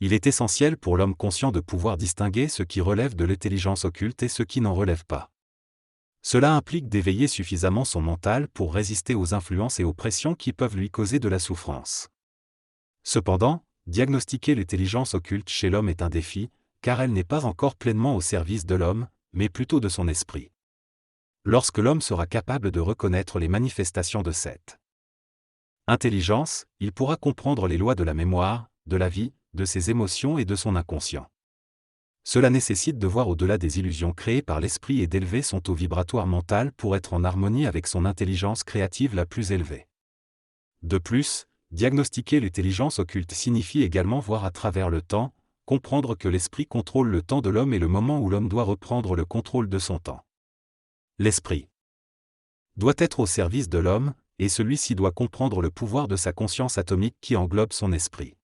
Il est essentiel pour l'homme conscient de pouvoir distinguer ce qui relève de l'intelligence occulte et ce qui n'en relève pas. Cela implique d'éveiller suffisamment son mental pour résister aux influences et aux pressions qui peuvent lui causer de la souffrance. Cependant, diagnostiquer l'intelligence occulte chez l'homme est un défi, car elle n'est pas encore pleinement au service de l'homme, mais plutôt de son esprit. Lorsque l'homme sera capable de reconnaître les manifestations de cette intelligence, il pourra comprendre les lois de la mémoire, de la vie, de ses émotions et de son inconscient. Cela nécessite de voir au-delà des illusions créées par l'esprit et d'élever son taux vibratoire mental pour être en harmonie avec son intelligence créative la plus élevée. De plus, diagnostiquer l'intelligence occulte signifie également voir à travers le temps, comprendre que l'esprit contrôle le temps de l'homme et le moment où l'homme doit reprendre le contrôle de son temps. L'esprit doit être au service de l'homme, et celui-ci doit comprendre le pouvoir de sa conscience atomique qui englobe son esprit.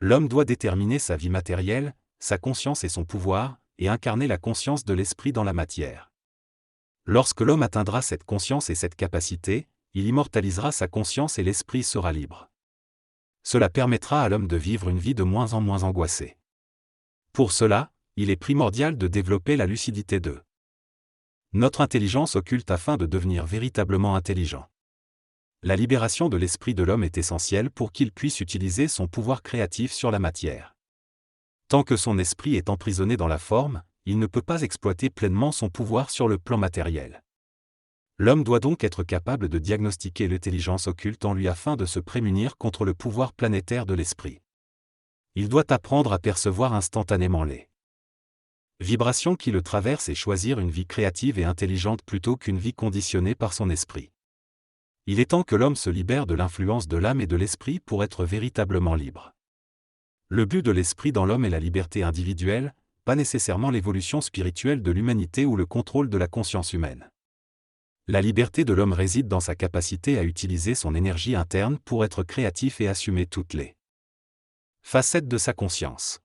L'homme doit déterminer sa vie matérielle, sa conscience et son pouvoir, et incarner la conscience de l'esprit dans la matière. Lorsque l'homme atteindra cette conscience et cette capacité, il immortalisera sa conscience et l'esprit sera libre. Cela permettra à l'homme de vivre une vie de moins en moins angoissée. Pour cela, il est primordial de développer la lucidité de notre intelligence occulte afin de devenir véritablement intelligent. La libération de l'esprit de l'homme est essentielle pour qu'il puisse utiliser son pouvoir créatif sur la matière. Tant que son esprit est emprisonné dans la forme, il ne peut pas exploiter pleinement son pouvoir sur le plan matériel. L'homme doit donc être capable de diagnostiquer l'intelligence occulte en lui afin de se prémunir contre le pouvoir planétaire de l'esprit. Il doit apprendre à percevoir instantanément les vibrations qui le traversent et choisir une vie créative et intelligente plutôt qu'une vie conditionnée par son esprit. Il est temps que l'homme se libère de l'influence de l'âme et de l'esprit pour être véritablement libre. Le but de l'esprit dans l'homme est la liberté individuelle, pas nécessairement l'évolution spirituelle de l'humanité ou le contrôle de la conscience humaine. La liberté de l'homme réside dans sa capacité à utiliser son énergie interne pour être créatif et assumer toutes les facettes de sa conscience.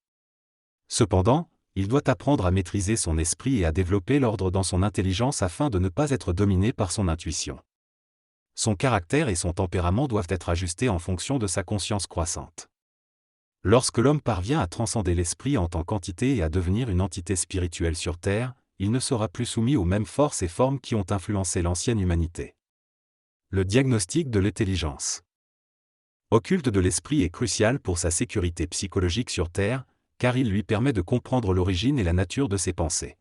Cependant, il doit apprendre à maîtriser son esprit et à développer l'ordre dans son intelligence afin de ne pas être dominé par son intuition. Son caractère et son tempérament doivent être ajustés en fonction de sa conscience croissante. Lorsque l'homme parvient à transcender l'esprit en tant qu'entité et à devenir une entité spirituelle sur Terre, il ne sera plus soumis aux mêmes forces et formes qui ont influencé l'ancienne humanité. Le diagnostic de l'intelligence occulte de l'esprit est crucial pour sa sécurité psychologique sur Terre, car il lui permet de comprendre l'origine et la nature de ses pensées.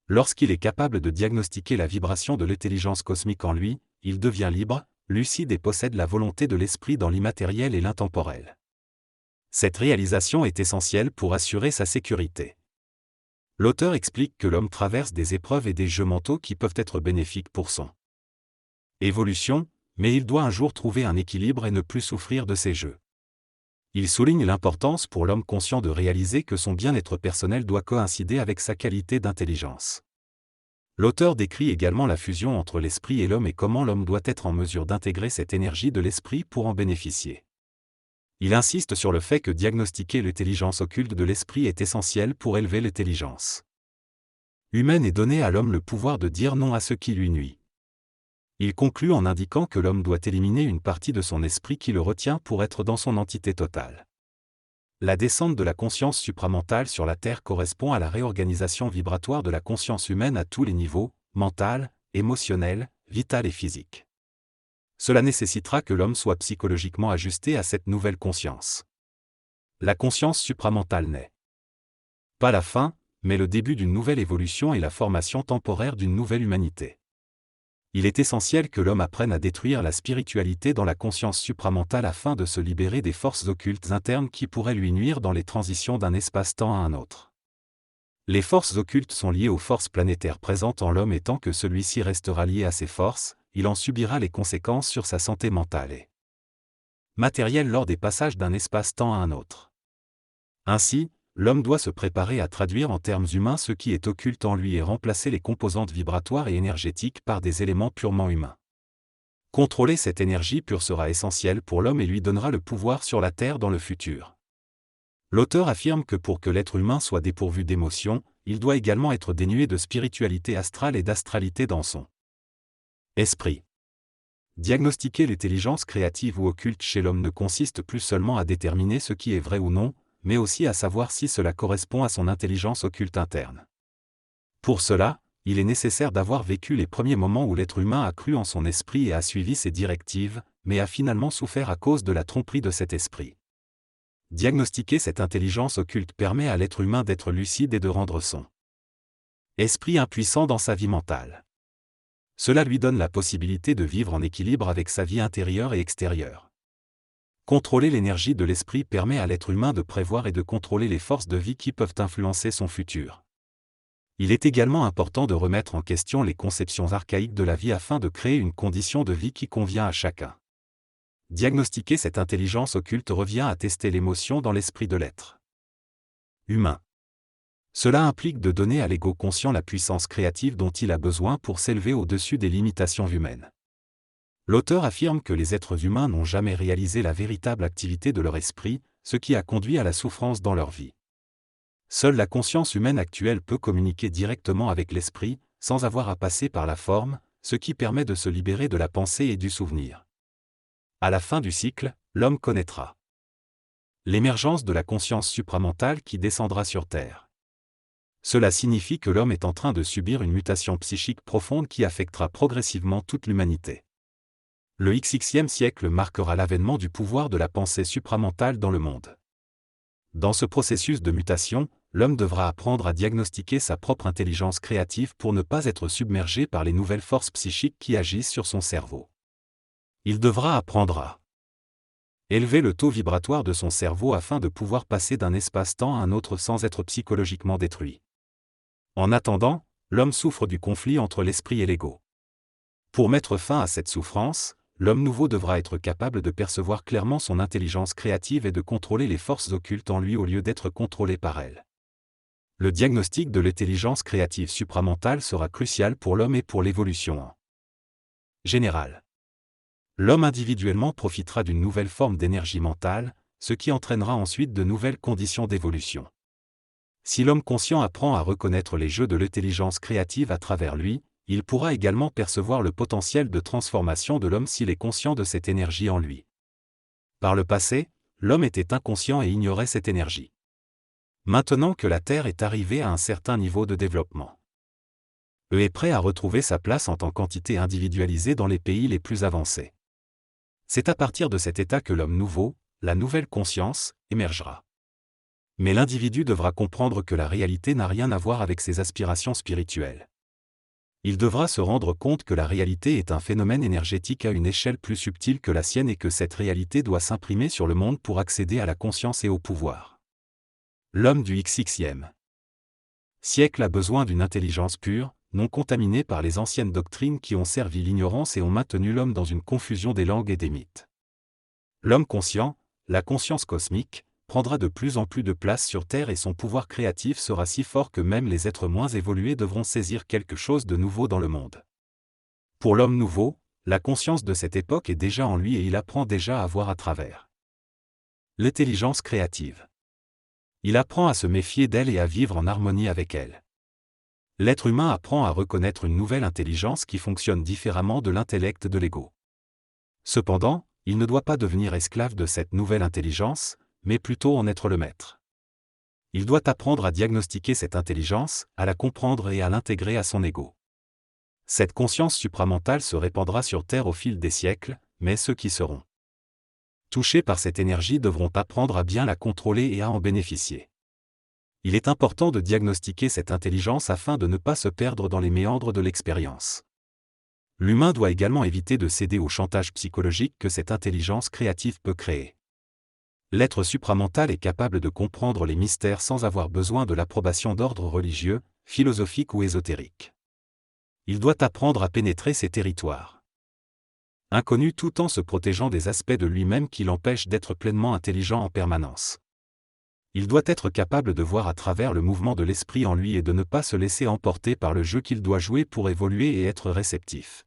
Lorsqu'il est capable de diagnostiquer la vibration de l'intelligence cosmique en lui, il devient libre, lucide et possède la volonté de l'esprit dans l'immatériel et l'intemporel. Cette réalisation est essentielle pour assurer sa sécurité. L'auteur explique que l'homme traverse des épreuves et des jeux mentaux qui peuvent être bénéfiques pour son évolution, mais il doit un jour trouver un équilibre et ne plus souffrir de ces jeux. Il souligne l'importance pour l'homme conscient de réaliser que son bien-être personnel doit coïncider avec sa qualité d'intelligence. L'auteur décrit également la fusion entre l'esprit et l'homme et comment l'homme doit être en mesure d'intégrer cette énergie de l'esprit pour en bénéficier. Il insiste sur le fait que diagnostiquer l'intelligence occulte de l'esprit est essentiel pour élever l'intelligence humaine et donner à l'homme le pouvoir de dire non à ce qui lui nuit. Il conclut en indiquant que l'homme doit éliminer une partie de son esprit qui le retient pour être dans son entité totale. La descente de la conscience supramentale sur la Terre correspond à la réorganisation vibratoire de la conscience humaine à tous les niveaux, mental, émotionnel, vital et physique. Cela nécessitera que l'homme soit psychologiquement ajusté à cette nouvelle conscience. La conscience supramentale n'est pas la fin, mais le début d'une nouvelle évolution et la formation temporaire d'une nouvelle humanité. Il est essentiel que l'homme apprenne à détruire la spiritualité dans la conscience supramentale afin de se libérer des forces occultes internes qui pourraient lui nuire dans les transitions d'un espace-temps à un autre. Les forces occultes sont liées aux forces planétaires présentes en l'homme et tant que celui-ci restera lié à ces forces, il en subira les conséquences sur sa santé mentale et matérielle lors des passages d'un espace-temps à un autre. Ainsi, l'homme doit se préparer à traduire en termes humains ce qui est occulte en lui et remplacer les composantes vibratoires et énergétiques par des éléments purement humains. Contrôler cette énergie pure sera essentiel pour l'homme et lui donnera le pouvoir sur la Terre dans le futur. L'auteur affirme que pour que l'être humain soit dépourvu d'émotions, il doit également être dénué de spiritualité astrale et d'astralité dans son esprit. Diagnostiquer l'intelligence créative ou occulte chez l'homme ne consiste plus seulement à déterminer ce qui est vrai ou non, mais aussi à savoir si cela correspond à son intelligence occulte interne. Pour cela, il est nécessaire d'avoir vécu les premiers moments où l'être humain a cru en son esprit et a suivi ses directives, mais a finalement souffert à cause de la tromperie de cet esprit. Diagnostiquer cette intelligence occulte permet à l'être humain d'être lucide et de rendre son esprit impuissant dans sa vie mentale. Cela lui donne la possibilité de vivre en équilibre avec sa vie intérieure et extérieure. Contrôler l'énergie de l'esprit permet à l'être humain de prévoir et de contrôler les forces de vie qui peuvent influencer son futur. Il est également important de remettre en question les conceptions archaïques de la vie afin de créer une condition de vie qui convient à chacun. Diagnostiquer cette intelligence occulte revient à tester l'émotion dans l'esprit de l'être humain. Cela implique de donner à l'ego conscient la puissance créative dont il a besoin pour s'élever au-dessus des limitations humaines. L'auteur affirme que les êtres humains n'ont jamais réalisé la véritable activité de leur esprit, ce qui a conduit à la souffrance dans leur vie. Seule la conscience humaine actuelle peut communiquer directement avec l'esprit, sans avoir à passer par la forme, ce qui permet de se libérer de la pensée et du souvenir. À la fin du cycle, l'homme connaîtra l'émergence de la conscience supramentale qui descendra sur Terre. Cela signifie que l'homme est en train de subir une mutation psychique profonde qui affectera progressivement toute l'humanité. Le XXe siècle marquera l'avènement du pouvoir de la pensée supramentale dans le monde. Dans ce processus de mutation, l'homme devra apprendre à diagnostiquer sa propre intelligence créative pour ne pas être submergé par les nouvelles forces psychiques qui agissent sur son cerveau. Il devra apprendre à élever le taux vibratoire de son cerveau afin de pouvoir passer d'un espace-temps à un autre sans être psychologiquement détruit. En attendant, l'homme souffre du conflit entre l'esprit et l'ego. Pour mettre fin à cette souffrance, l'homme nouveau devra être capable de percevoir clairement son intelligence créative et de contrôler les forces occultes en lui au lieu d'être contrôlé par elles. Le diagnostic de l'intelligence créative supramentale sera crucial pour l'homme et pour l'évolution en général. L'homme individuellement profitera d'une nouvelle forme d'énergie mentale, ce qui entraînera ensuite de nouvelles conditions d'évolution. Si l'homme conscient apprend à reconnaître les jeux de l'intelligence créative à travers lui, il pourra également percevoir le potentiel de transformation de l'homme s'il est conscient de cette énergie en lui. Par le passé, l'homme était inconscient et ignorait cette énergie. Maintenant que la Terre est arrivée à un certain niveau de développement, il est prêt à retrouver sa place en tant qu'entité individualisée dans les pays les plus avancés. C'est à partir de cet état que l'homme nouveau, la nouvelle conscience, émergera. Mais l'individu devra comprendre que la réalité n'a rien à voir avec ses aspirations spirituelles. Il devra se rendre compte que la réalité est un phénomène énergétique à une échelle plus subtile que la sienne et que cette réalité doit s'imprimer sur le monde pour accéder à la conscience et au pouvoir. L'homme du XXe siècle a besoin d'une intelligence pure, non contaminée par les anciennes doctrines qui ont servi l'ignorance et ont maintenu l'homme dans une confusion des langues et des mythes. L'homme conscient, la conscience cosmique, prendra de plus en plus de place sur Terre et son pouvoir créatif sera si fort que même les êtres moins évolués devront saisir quelque chose de nouveau dans le monde. Pour l'homme nouveau, la conscience de cette époque est déjà en lui et il apprend déjà à voir à travers l'intelligence créative. Il apprend à se méfier d'elle et à vivre en harmonie avec elle. L'être humain apprend à reconnaître une nouvelle intelligence qui fonctionne différemment de l'intellect de l'ego. Cependant, il ne doit pas devenir esclave de cette nouvelle intelligence, mais plutôt en être le maître. Il doit apprendre à diagnostiquer cette intelligence, à la comprendre et à l'intégrer à son ego. Cette conscience supramentale se répandra sur Terre au fil des siècles, mais ceux qui seront touchés par cette énergie devront apprendre à bien la contrôler et à en bénéficier. Il est important de diagnostiquer cette intelligence afin de ne pas se perdre dans les méandres de l'expérience. L'humain doit également éviter de céder au chantage psychologique que cette intelligence créative peut créer. L'être supramental est capable de comprendre les mystères sans avoir besoin de l'approbation d'ordre religieux, philosophique ou ésotérique. Il doit apprendre à pénétrer ces territoires inconnus tout en se protégeant des aspects de lui-même qui l'empêchent d'être pleinement intelligent en permanence. Il doit être capable de voir à travers le mouvement de l'esprit en lui et de ne pas se laisser emporter par le jeu qu'il doit jouer pour évoluer et être réceptif.